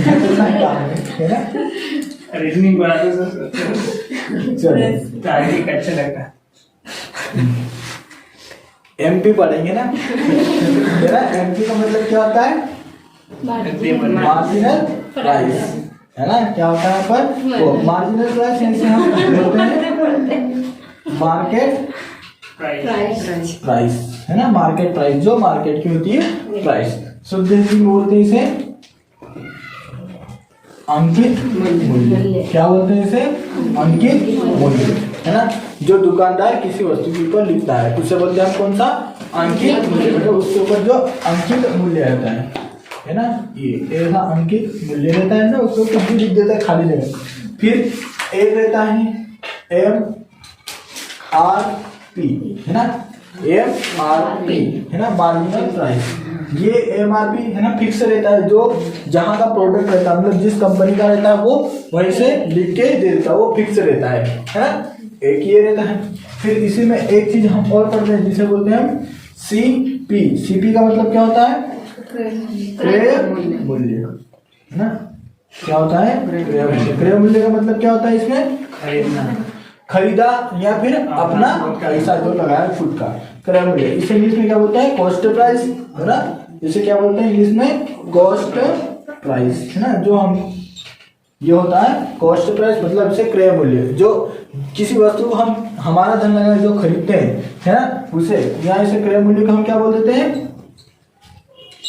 है ना, रीजनिंग बनाते सर। चलो तारीख अच्छा लगता है। एमपी पढ़ेंगे ना, है ना। एमपी का मतलब क्या होता है? मार्जिनल प्राइस, है ना। क्या होता है पर वो मार्जिनल प्राइस, ऐसे हम बोलते हैं मार्केट प्राइस, है ना। मार्केट प्राइस जो मार्केट की होती है प्राइस। शुद्ध हिंदी में बोलते हैं इसे अंकित मूल्य। क्या बोलते हैं इसे? अंकित मूल्य, है ना। जो दुकानदार किसी वस्तु के ऊपर लिखता है उसे बोलते हैं हम कौन सा? अंकित मूल्य। मतलब उसके ऊपर जो अंकित मूल्य रहता है ना, ये ऐसा अंकित मूल्य रहता है ना, उसको कुछ भी लिख देता है खाली जगह। फिर एक रहता है MRP, है ना। MRP, है ना, मार्जिनल प्राइस। ये MRP, है ना, फिक्स रहता है। जो जहां का प्रोडक्ट रहता है, मतलब जिस कंपनी का रहता है वो वहीं से लिख के दे देता है, वो फिक्स रहता है ना। एक ये रहता है। फिर इसी में एक चीज हम और पढ़ते हैं जिसे बोलते हैं हम CP। CP का मतलब क्या होता है? क्रय मूल्य, है ना। क्या होता है? क्रय मूल्य। क्रय मूल्य का मतलब क्या होता है? इसमें खरीदा या फिर अपना पैसा जो लगाया खुद का, क्रय मूल्य। इसे इंग्लिश में क्या बोलते हैं? कॉस्ट प्राइस, है ना। इसे क्या बोलते हैं इंग्लिश में? कॉस्ट प्राइस, है ना। जो हम ये होता है कॉस्ट प्राइस, मतलब इसे क्रय मूल्य। जो किसी वस्तु को हम हमारा धन लगा जो खरीदते हैं, है ना, उसे यहाँ इसे क्रय मूल्य को हम क्या बोल देते हैं?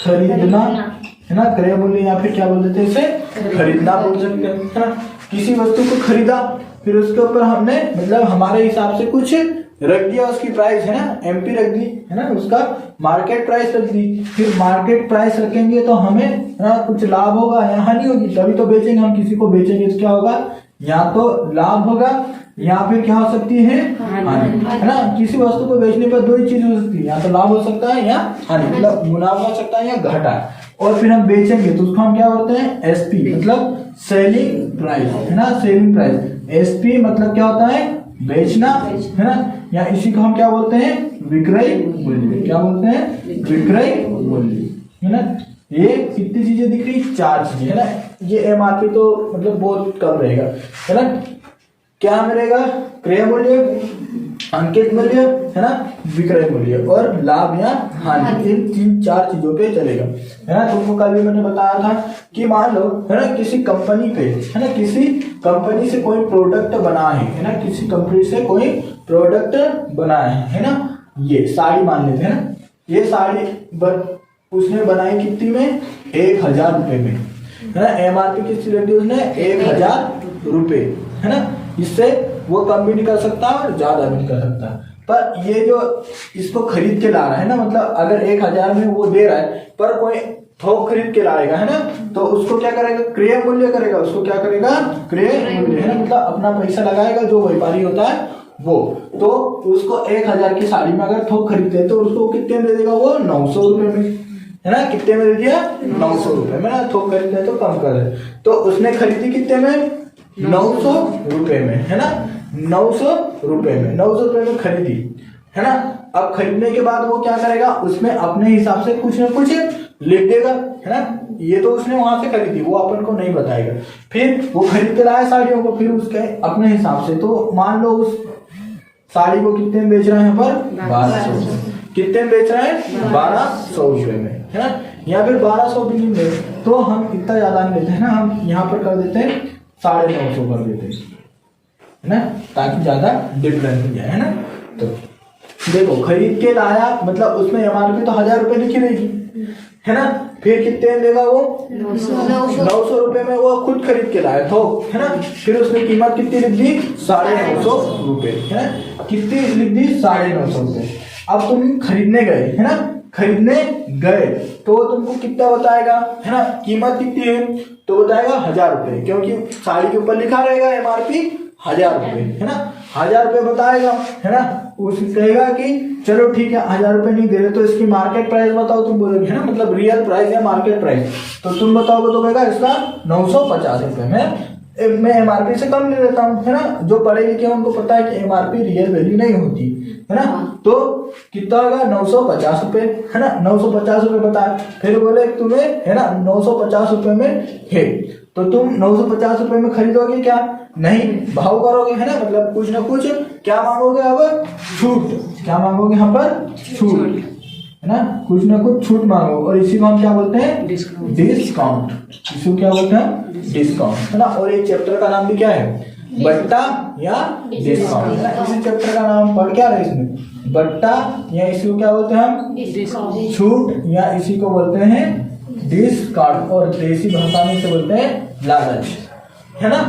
खरीदना, है ना। क्रय मूल्य या फिर क्या बोल देते हैं इसे? खरीदना बोल सकते हैं, है ना। किसी वस्तु को खरीदा, फिर उसके ऊपर हमने मतलब हमारे हिसाब से कुछ रख दिया, उसकी प्राइस, है ना, MP रख दी, है ना। उसका मार्केट प्राइस रख दी। फिर मार्केट प्राइस रखेंगे तो हमें ना कुछ लाभ होगा या हानि होगी, तभी तो बेचेंगे। हम किसी को बेचेंगे तो क्या होगा? या तो लाभ होगा या फिर क्या हो सकती है? हानि, है ना। किसी वस्तु को बेचने पर दो ही चीज हो सकती है, या तो लाभ हो सकता है या हानि, मतलब मुनाफा हो सकता है या घाटा। और फिर हम बेचेंगे तो उसको हम क्या बोलते हैं? SP, मतलब सेलिंग प्राइस, है ना। Selling price. SP मतलब क्या होता है? बेचना, है ना। या इसी को हम क्या बोलते हैं? विक्रय मूल्य। क्या बोलते हैं? विक्रय मूल्य, है ना। ये कितनी चीजें दिख रही? 4 चीजें, है ना। ये MRP तो मतलब बहुत कम रहेगा, है ना। क्या में रहेगा? क्रय मूल्य, अंकित मूल्य, है ना, विक्रय मूल्य और लाभ या हानि। इन 3-4 चीजों पे चलेगा, है ना। तुमको कल भी मैंने बताया था कि मान लो, है ना, किसी कंपनी पे, है ना, किसी कंपनी से कोई प्रोडक्ट बना है ना, किसी कंपनी से कोई प्रोडक्ट बना है ना। ये साड़ी मान लेते हैं ना। ये साड़ी उसने बनाई कितनी में? 1000 रुपए में, है ना। MRP कितनी रख दी उसने? 1000 रुपए, है ना। इससे वो कम भी नहीं कर सकता और ज्यादा भी नहीं कर सकता। पर ये जो इसको खरीद के ला रहा है ना, मतलब अगर 1000 में वो दे रहा है पर कोई थोक खरीद के लाएगा, है ना, तो उसको क्या करेगा? क्रय मूल्य करेगा। उसको क्या करेगा? क्रय मूल्य, है ना, मतलब अपना पैसा लगाएगा जो व्यापारी होता है वो। तो उसको 1000 की साड़ी में अगर थोक खरीदते हैं तो उसको कितने में दे देगा? वो 900 रुपए में, है ना। कितने में दे दिया? 900 रुपए में, ना। थोक खरीदते हैं तो कम कर दे। तो उसने खरीदी कितने में? 900 रुपए में, है ना। 900 रुपए में, 900 रुपए में खरीदी, है ना। अब खरीदने के बाद वो क्या करेगा? उसमें अपने हिसाब से कुछ ना कुछ लिख देगा, है ना। ये तो उसने वहां से खरीदी, वो अपन को नहीं बताएगा। फिर वो खरीद के लाया साड़ियों को, फिर उसके अपने हिसाब से, तो मान लो उस साड़ी को कितने में बेच रहा है? यहाँ पर 1200। कितने में बेच रहा है? 1200 रुपए में, है ना। या फिर 1200 भी नहीं दे तो हम इतना ज्यादा नहीं लेते हैं ना, हम यहाँ पर कर देते हैं 950 कर देते हैं, है ना, ताकि ज्यादा डिफरेंस हो जाए, है ना। तो देखो खरीद के लाया, मतलब उसमें MRP तो 1000 रुपए लिखी रहेगी, है ना। फिर कितने में देगा वो? 900 रुपए में वो खुद खरीद के लाया तो, है ना। फिर उसने कीमत कितनी लिख दी? 950 रुपए, है ना। कितनी लिख दी? 950 रुपए। अब तुम खरीदने गए, है ना, खरीदने गए तो तुमको कितना बताएगा, है ना, कीमत कितनी है? तो बताएगा 1000 रुपए, क्योंकि साड़ी के ऊपर लिखा रहेगा MRP 1000 रुपए, है ना। 1000 रुपए बताएगा, है ना। उस कहेगा कि चलो ठीक है 1000 रुपए नहीं दे रहे तो इसकी मार्केट प्राइस बताओ, तुम बोलोगे, है ना, मतलब रियल प्राइस या मार्केट प्राइस। तो तुम बताओगे तो कहेगा इसका 950 रुपए में मैं एमआरपी से कम ले लेता हूँ, है ना। जो पढ़े लिखे हैं उनको पता है कि एमआरपी रियल वैल्यू नहीं होती, है ना। तो कितना होगा 950 रुपये, है ना। 950 रुपये बताया, फिर बोले तुम्हें, है ना, 950 रुपये में है, तो तुम 950 रुपये में खरीदोगे क्या? नहीं, भाव करोगे, है ना। मतलब कुछ ना कुछ क्या मांगोगे अब? छूट। क्या मांगोगे यहाँ पर? छूट, है ना। कुछ ना कुछ छूट मांगो, और इसी को हम क्या बोलते हैं? डिस्काउंट। इसको क्या बोलते हैं? डिस्काउंट, है ना। और एक चैप्टर का नाम भी क्या है? बट्टा या डिस्काउंट, है ना। इसी चैप्टर का नाम पढ़ क्या रहे इसमें? बट्टा, या इसी को क्या बोलते हैं हम? छूट, या इसी को बोलते हैं डिस्काउंट, और देसी भाषा में से बोलते हैं लालच, है ना।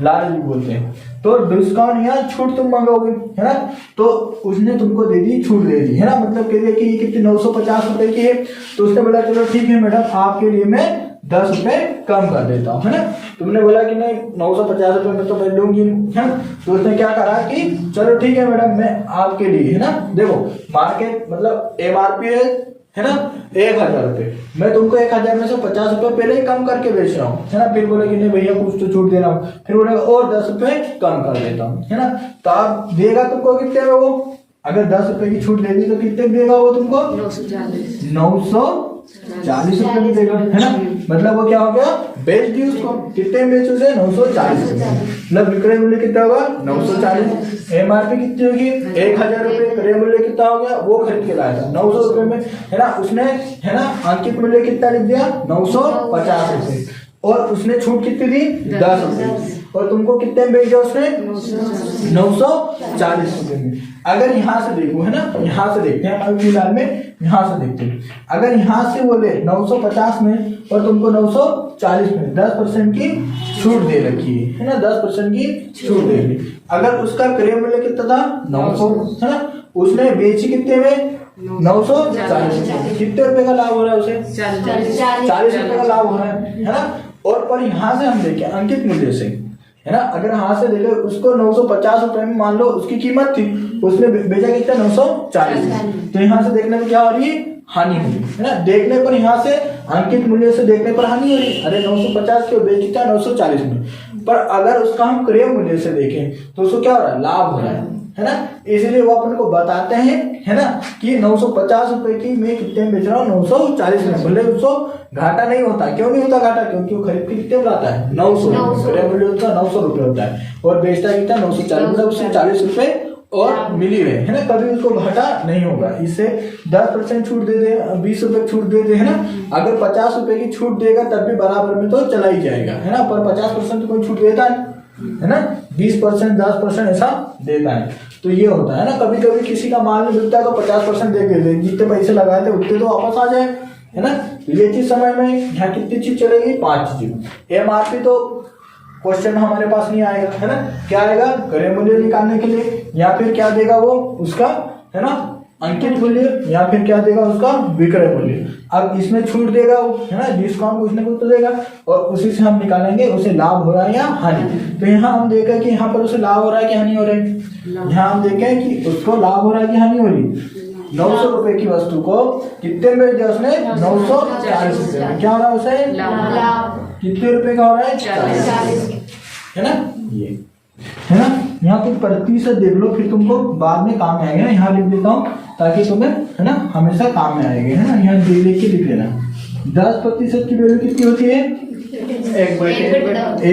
लालच भी बोलते हैं। तो डिस्काउंट या छूट तुम मांगोगे, है ना। तो उसने तुमको दे दी, छूट दे दी, है ना। मतलब कह दिया कि ये कितनी 950 रुपए की है, तो उसने बोला चलो ठीक है मैडम, आपके लिए मैं 10 रुपए कम कर देता हूँ, है ना। तुमने बोला कि नहीं 950 रुपए में तो मैं लूंगी, है। तो उसने क्या करा कि चलो ठीक है मैडम, मैं आपके लिए, है ना, देखो मार्केट मतलब एमआरपी है ना 1000 रुपये, मैं तुमको 1000 में से 50 रुपये पहले ही कम करके बेच रहा हूँ, है ना। फिर बोले कि नहीं भैया कुछ तो छूट दे रहा हूँ, फिर बोलेगा और 10 रुपये कम कर देता हूँ, है ना। तो आप देगा तुमको कितने में वो? अगर 10 रुपए की छूट दे दी तो कितने देगा वो तुमको? 940 रुपए में देगा, है ना। मतलब वो क्या हो गया? बेच दी उसको, कितने में बेच उसे? 940 रुपए, मतलब विक्रय मूल्य कितना होगा? 940। एमआरपी कितनी होगी? 1000 रुपए। क्रय मूल्य कितना हो गया? वो खरीद के लाया था 900 रुपए में, है ना। उसने, है ना, अंकित मूल्य कितना लिख दिया? 950 रुपए, और उसने छूट कितनी दी? 10 रुपए, और तुमको कितने में बेचा उसने? 940 रुपए में। अगर यहाँ से देखो, है ना, यहाँ से देखते हैं, अभी फिलहाल में यहाँ से देखते हैं। अगर यहाँ से बोले 950 में और तुमको 940 में 10% की छूट दे रखी है ना, 10% की छूट दे रही। अगर उसका क्रय मूल्य कितना था? 900, है ना। उसने बेची कितने में? 940। कितने रुपए का लाभ हो रहा है उसे? 40 रुपए का लाभ हो रहा है ना। और पर यहाँ से हम देखें अंकित मूल्य से, है ना, अगर हाथ से देखे उसको 950 रुपए में मान लो उसकी कीमत थी, उसने बेचा कितना? 940। तो यहाँ से देखने में क्या हो रही है? हानि हो रही है ना। देखने पर यहाँ से अंकित मूल्य से देखने पर हानि हो रही है, अरे 950 के बेचता 940 में। पर अगर उसका हम क्रय मूल्य से देखें तो उसको क्या हो रहा है? लाभ हो रहा है ना। इसलिए वो अपन को बताते हैं, है ना, कि 950 रुपए की मैं कितने में बेच रहा हूँ? 940 में। बोले उसको घाटा नहीं होता। क्यों नहीं होता घाटा? क्योंकि वो खरीद के कितने में लाता है? 900। क्रय मूल्य उसका 900 रुपए होता है, और बेचता कितना? 940, मतलब उससे 40 रुपए और मिली रहे, है ना। कभी उसको घाटा नहीं होगा। इससे 10% छूट दे दे, 20 रुपए छूट दे दे, है ना। अगर 50 रुपए की छूट देगा तब भी बराबर में तो चला ही जाएगा, है ना। पर 50% तो कोई छूट देता है ना। 20%, 10% ऐसा देता है। तो ये होता है ना, कभी कभी किसी का माल नहीं मिलता है तो 50% दे देते, जितने पैसे लगाए थे उतने तो वापस आ जाए, है ना। ये चीज समय में यहाँ कितनी चीज चलेगी? 5 चीज। एमआरपी तो क्वेश्चन हमारे पास नहीं आएगा, है ना। क्या आएगा? क्रय मूल्य निकालने के लिए, या फिर क्या देगा वो उसका, है ना, अंकित मूल्य, या फिर क्या देगा उसका विक्रय मूल्य। अब इसमें छूट देगा वो, है ना, डिस्काउंट कुछ ना कुछ तो देगा, और उसी से हम निकालेंगे उसे लाभ हो रहा है या हानि। तो यहाँ हम देखें कि यहाँ पर उसे लाभ हो रहा है कि हानि हो रहा है। यहाँ हम देखें कि उसको लाभ हो रहा है कि हानि हो रही। 900 रुपए की वस्तु को कितने में बेचा उसने? 940 रुपए में। क्या हो रहा है उसे? लाभ। कितने रुपए का हो रहा है? 40, है ना। ये, है ना। यहाँ कुछ प्रतिशत देख लो, फिर तुमको बाद में काम में आएगा। यहाँ लिख देता हूँ ताकि तुम्हें, है ना, हमेशा काम में आएगा, है ना। यहाँ लिख के लिख लेना। 10% की वैल्यू कितनी होती है?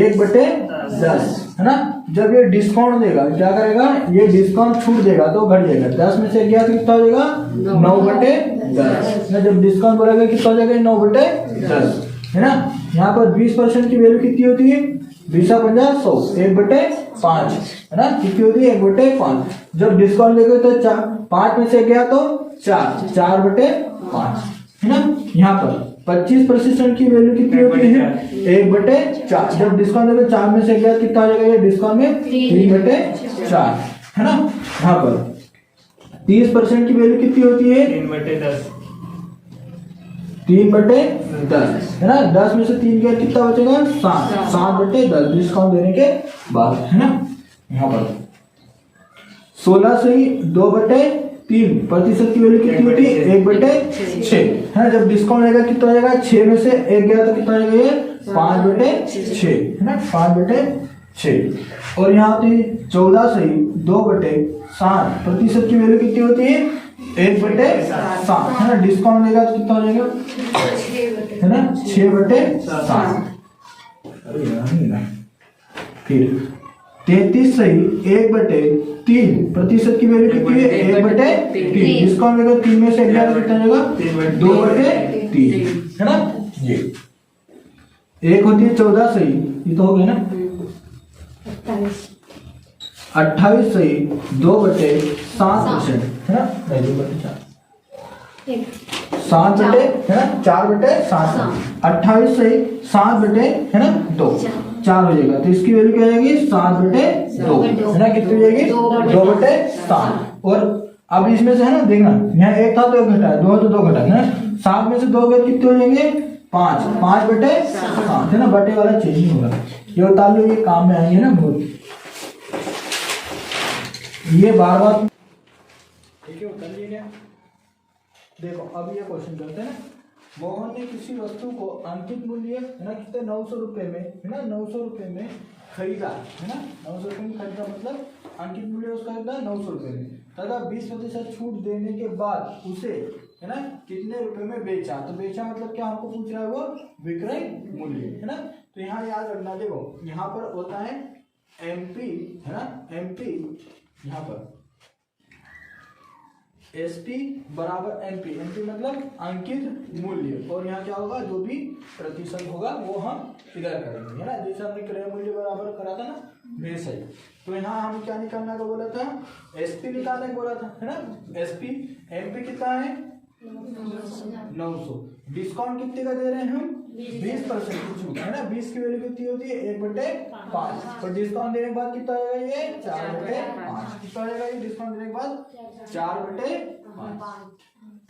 1/10, है ना। जब ये डिस्काउंट देगा क्या करेगा? ये डिस्काउंट छूट देगा तो घट जाएगा। 10 में से गया तो कितना हो जाएगा? 9/10। जब डिस्काउंट बढ़ेगा कितना हो जाएगा? 9/10, है ना। यहाँ पर 20% की वैल्यू कितनी होती है? 20/50 100, 1/5, है ना। कितनी होती है? 1/5। जब डिस्काउंट देगा तो 5 में से गया तो 4/5, है ना। यहाँ पर 25% की वैल्यू कितनी होती है? 1/4। जब डिस्काउंट देगा 4 में से गया कितना हो जाएगा? ये डिस्काउंट में 3/4, है ना। यहाँ पर 30% की वैल्यू कितनी होती है? 3/10, 3/10, है ना। 10 में से 3 गया कितना बचेगा? 7/10 डिस्काउंट देने के बाद, है ना। यहाँ पर 16 से ही 2/3% की वैल्यू कितनी होती है? 1/6, है ना। जब डिस्काउंट रहेगा कितना हो जाएगा? 6 में से 1 गया तो कितना हो जाएगा? ये 5/6 है ना, 5/6। और यहाँ होती 14 सही 2/7। प्रतिशत की वैल्यू कितनी होती है 1/7 है ना। डिस्काउंट देगा तो कितना हो जाएगा है ना 6/7। अरे यार नहीं ना। फिर 33 सही 1/3। प्रतिशत की वैल्यू कितनी है 1/3। डिस्काउंट देगा 3 में से 11 कितना हो जाएगा 2/3 है ना। ये एक होती है 14 सही, ये तो हो गया ना। 28 सही 2/7% है ना, नहीं 2/4 7 है ना 4/7। 28 सही 7 है ना 2 4 हो जाएगा, तो इसकी वैल्यू क्या जाएगी 7/2 है ना। कितनी हो जाएगी 2/7। और अब इसमें से है ना देखना, यहाँ 1 था तो 1 घटा, 2 तो 2 घटा है ना। 7 में से 2 गए कितने हो जाएंगे 5/7 है ना। बटे वाला चेंज नहीं होगा, ये बता लो, ये काम में आएंगे ना बहुत। ये बार बार ठीक है, कर लिया गया। देखो अब ये क्वेश्चन करते हैं ना। मोहन ने किसी वस्तु को अंकित मूल्य है ना कितने 900 रुपए में है ना 900 रुपए में खरीदा है ना। 900 रुपए में खरीदा मतलब अंकित मूल्य उसका कितना 900 रुपए में, तथा 20% छूट देने के बाद उसे है ना कितने रुपए में बेचा। तो बेचा मतलब क्या हमको पूछ रहा है वो विक्रय मूल्य है ना। तो यहाँ याद रखना, देखो यहाँ पर होता है एमपी है ना, एमपी यहाँ पर एसपी बराबर एमपी। एमपी मतलब अंकित मूल्य, और यहाँ क्या होगा जो भी प्रतिशत होगा वो हम इधर करेंगे है ना। जैसे हमने क्रय मूल्य बराबर करा था ना वैसे ही। तो यहाँ हम क्या निकालना का बोला था एसपी निकालने को बोला था है ना। एसपी एमपी कितना है 900। डिस्काउंट कितने का दे रहे हैं हम 20% छूट है ना। 20 की वैल्यू कितनी होती है 1/5। और डिस्काउंट देने के बाद कितना आएगा ये 4/5। कितना आएगा ये डिस्काउंट देने के बाद 4/5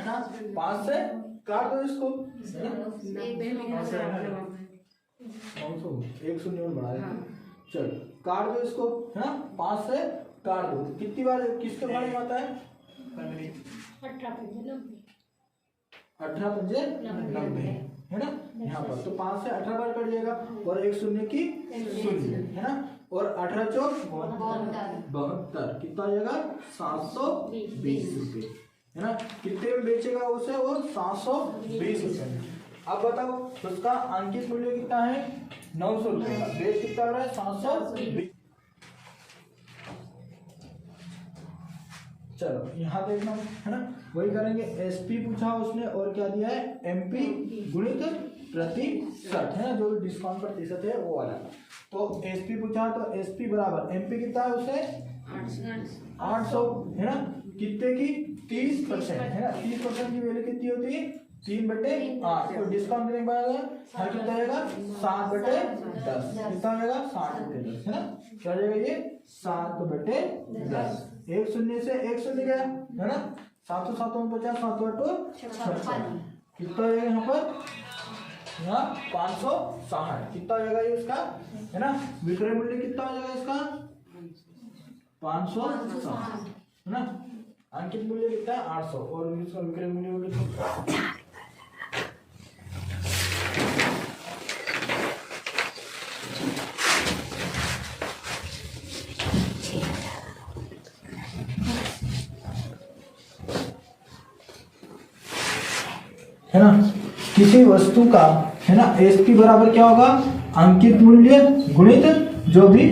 है ना। 5 से काट दो इसको 1 बढ़ा देंगे, चलो काट दो इसको है ना। 5 से काट दो, कितनी बार किसके बारे में आता है 18/5 90 है ना यहाँ पर। तो 5 से 18 बार कट जाएगा, और 1 शून्य की 0 है ना। और 18 चौक 72 कितना आ जाएगा 720 रुपये है ना। कितने में बेचेगा उसे वो 720 रुपये में। अब बताओ उसका अंकित मूल्य कितना है 900 रुपये का, बेच कितना हो रहा है 720। चलो यहाँ देखना है ना, वही करेंगे। एसपी पूछा उसने और क्या दिया है एमपी गुणित प्रतिशत है ना, जो डिस्काउंट प्रतिशत है वो वाला। तो एसपी पूछा तो एसपी बराबर एमपी कितना है उसे 800 है ना। कितने की 30% है ना। 30% की वैल्यू कितनी होती है 3/8। तो डिस्काउंट देने के बाद कितना आएगा 7/10 कितना हो जाएगा 7/10 है ना। क्या हो जाएगा ये 7/10। 1 शून्य से 1 शून्य गया है ना। 700 7 50 7 56 कितना हो जाएगा यहाँ पर यहाँ 560 कितना हो जाएगा ये उसका है ना। विक्रय मूल्य कितना हो जाएगा इसका 560 है ना। अंकित मूल्य कितना है 800 और इसका विक्रय मूल्य हो गया है ना। किसी वस्तु का है ना एसपी बराबर क्या होगा अंकित मूल्य गुणित जो भी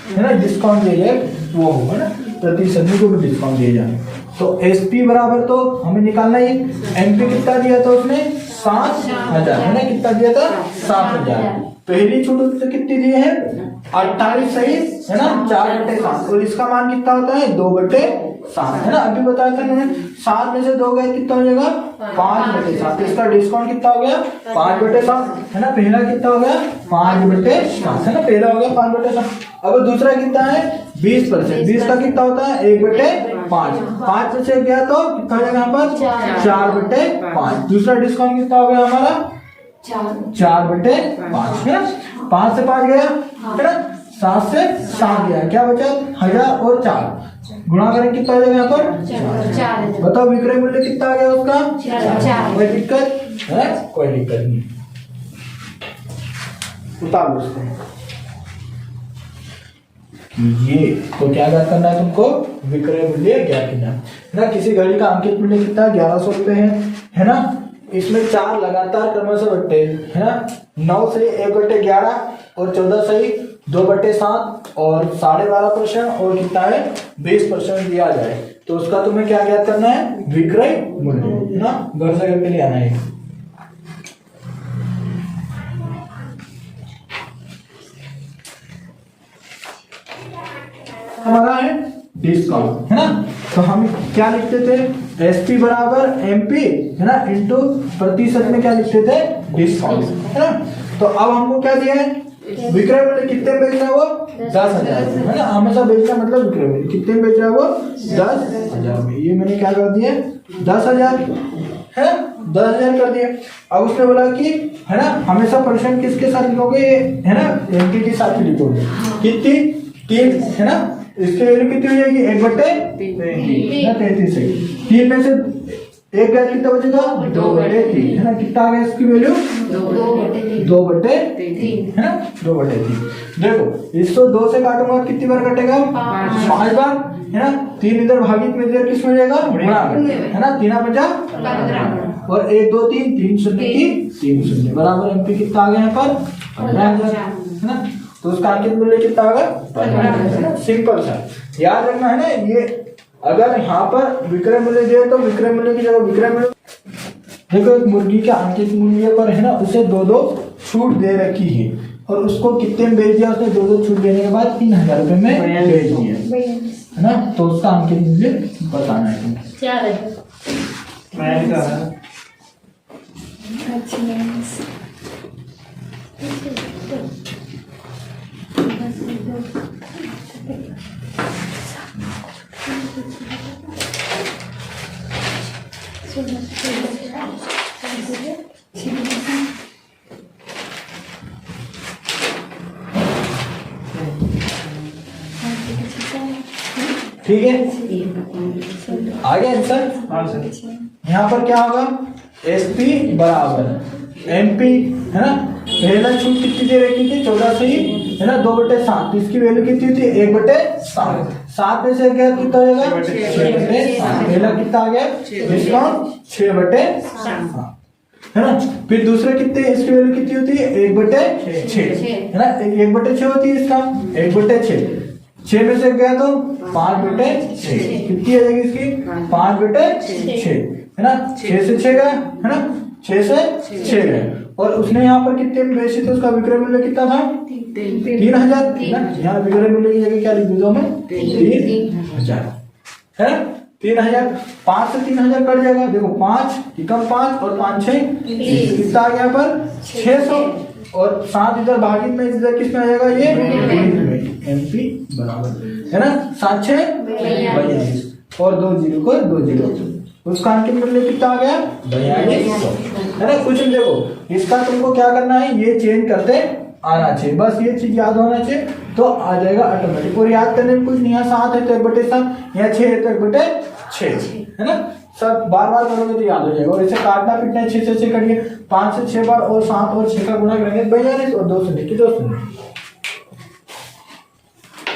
है ना डिस्काउंट दिया जाए वो होगा ना, प्रतिशत में जो भी डिस्काउंट दिया जाए। तो एसपी बराबर तो हमें निकालना ही, एमपी कितना दिया था उसने 7,000 है ना। कितना दिया था 7,000। पहली छूट तो कितनी दी है 28 सही है ना 4/7। और इसका मान कितना होता है 2/7 है ना। अभी बताया था मैंने 7 में से 2 गए कितना हो जाएगा 5/7। इसका डिस्काउंट कितना हो गया 5/7 है ना। पहला कितना हो गया 5/7 है ना, पहला हो गया 5/7। अब दूसरा कितना है 20%। 20 का कितना होता है 1/5। 5 में से गया तो कितना हो जाएगा यहाँ पर 4/5। दूसरा डिस्काउंट कितना हो गया हमारा 4/5 है ना। 5 से 5 गया है ना, 7 से 7 गया, क्या बचा 1000 और 4 गुणा करें कितना हो जाएगा यहाँ पर 4। बताओ विक्रय मूल्य कितना आ गया उसका 4। कोई दिक्कत है कोई दिक्कत नहीं। उतार लो उसको। ये तो क्या ज्ञात करना है तुमको, विक्रय मूल्य ज्ञात करना है ना। किसी घड़ी का अंकित मूल्य कितना है, 1100 रुपए है ना। इसमें 4 लगातार क्रमशः बट्टे है ना, 9 से 1/11 और 14 से 2/7 और 12.5% और कितना है 20% दिया जाए तो उसका तुम्हें क्या ज्ञात करना है, विक्रय मूल्य है ना। घर से करके ले आना है। हमारा है डिस्काउंट है ना। तो हम क्या लिखते थे, एसपी बराबर एमपी है ना इंटू प्रतिशत में क्या लिखते थे, डिस्काउंट है ना। तो अब हमको क्या दिया है, विक्रय मूल्य कितने में बेच रहा है वो 10,000 है ना। हमेशा बेचना मतलब विक्रय मूल्य कितने में बेच रहा है वो 10,000 में। ये मैंने क्या कर दिया 10,000 है, 10,000 कर दिया। अब उसने बोला कि है ना हमेशा परसेंट किसके साथ लिखोगे है ना, एमपी के साथ लिखोगे। कितनी 3 है ना, इसकी वैल्यू कितनी हो जाएगी 1/33 है। 3 में से 1 गया कितना बचेगा 2/3 है ना। कितना आ गया इसकी वैल्यू 2/3 है ना, 2/3। देखो इसको 2 से काटूंगा कितनी बार कटेगा 5 बार है ना। 3 इधर भागित में इधर किस में जाएगा गुणा है ना, 3 50 और 1 2 3 3 शून्य की 3 शून्य बराबर एमपी कितना आ गया यहाँ पर 15,000 है ना। तो उसका अंकित मूल्य कितना होगा 15,000। सिंपल सा याद रखना है ना। ये अगर यहाँ पर विक्रय मूल्य दिया तो विक्रय मूल्य की जगह विक्रय मूल्य, देखो एक मुर्गी के अंकित मूल्य पर है ना उसे 2 छूट दे रखी है और उसको कितने में बेच दिया, उसने 2 छूट देने के बाद 3,000 रुपए में बेच दिया है ना। तो उसका अंकित मूल्य बताना है तुम्हें। क्या है ठीक है, आ गया आंसर। हाँ सर। यहाँ पर क्या होगा, एसपी बराबर एमपी है ना। पहला छूट कितनी दे रखी थी 14 से ही है ना 2/7। इसकी वैल्यू कितनी थी 1/7। 7 में से क्या कितना हो जाएगा 6/7। पहला कितना आ गया डिस्काउंट 6/7 है ना। फिर दूसरे कितने, इसकी वैल्यू कितनी होती है 1/6 है ना। 1/6 होती है इसका 1/6। 6 में से गया तो 5/6 कितनी आ जाएगी इसकी 5/6 है ना। 6 से 6 गया है ना, 6 से 6 गए और उसने यहाँ पर कितने में बेची तो उसका विक्रय मूल्य कितना था 3,000 है ना। यहाँ विक्रय मूल्य की जगह क्या लिख दूँ मैं 3,000 है ना। 3,000 5 से 3,000 कट जाएगा। देखो 5 एकम 5 और 5 6 कितना आ गया यहाँ पर 600 और 7 इधर भागित में इधर किस में आ जाएगा ये एमपी बराबर है ना 7 6 42 और 2 0 को 2 0 उसका अंकित मूल्य कितना आ गया 4200 है ना। कुछ देखो इसका तुमको क्या करना है, ये चेंज करते आना चाहिए, बस ये चीज याद होना चाहिए तो आ जाएगा ऑटोमेटिक। और याद करने में कुछ नहीं है, 7 है तो 1/7 या 6 है तो 1/6 है ना। सब बार बार करोगे तो याद हो जाएगा। और इसे काटना पीटना है 6 से 6 करिए 5 से 6 बार और 7 और 6 का गुणा करेंगे 42 और 2 शून्य की 2 शून्य।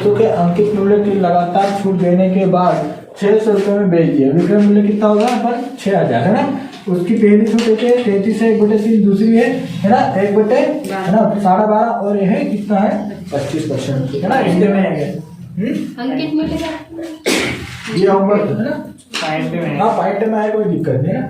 तो क्या अंकित मूल्य की लगातार छूट देने के बाद 600 रुपए में बेच दिया, विक्रय मूल्य कितना होगा पर 6,000 है ना। उसकी पहली छूट है 33 है 1/3, दूसरी है ना 1/12 है ना 12.5 और ये है कितना है 25% है ना। इसके में अंकित मूल्य ये होमवर्क है ना, पॉइंट में हाँ पॉइंट में आए कोई दिक्कत नहीं है ना।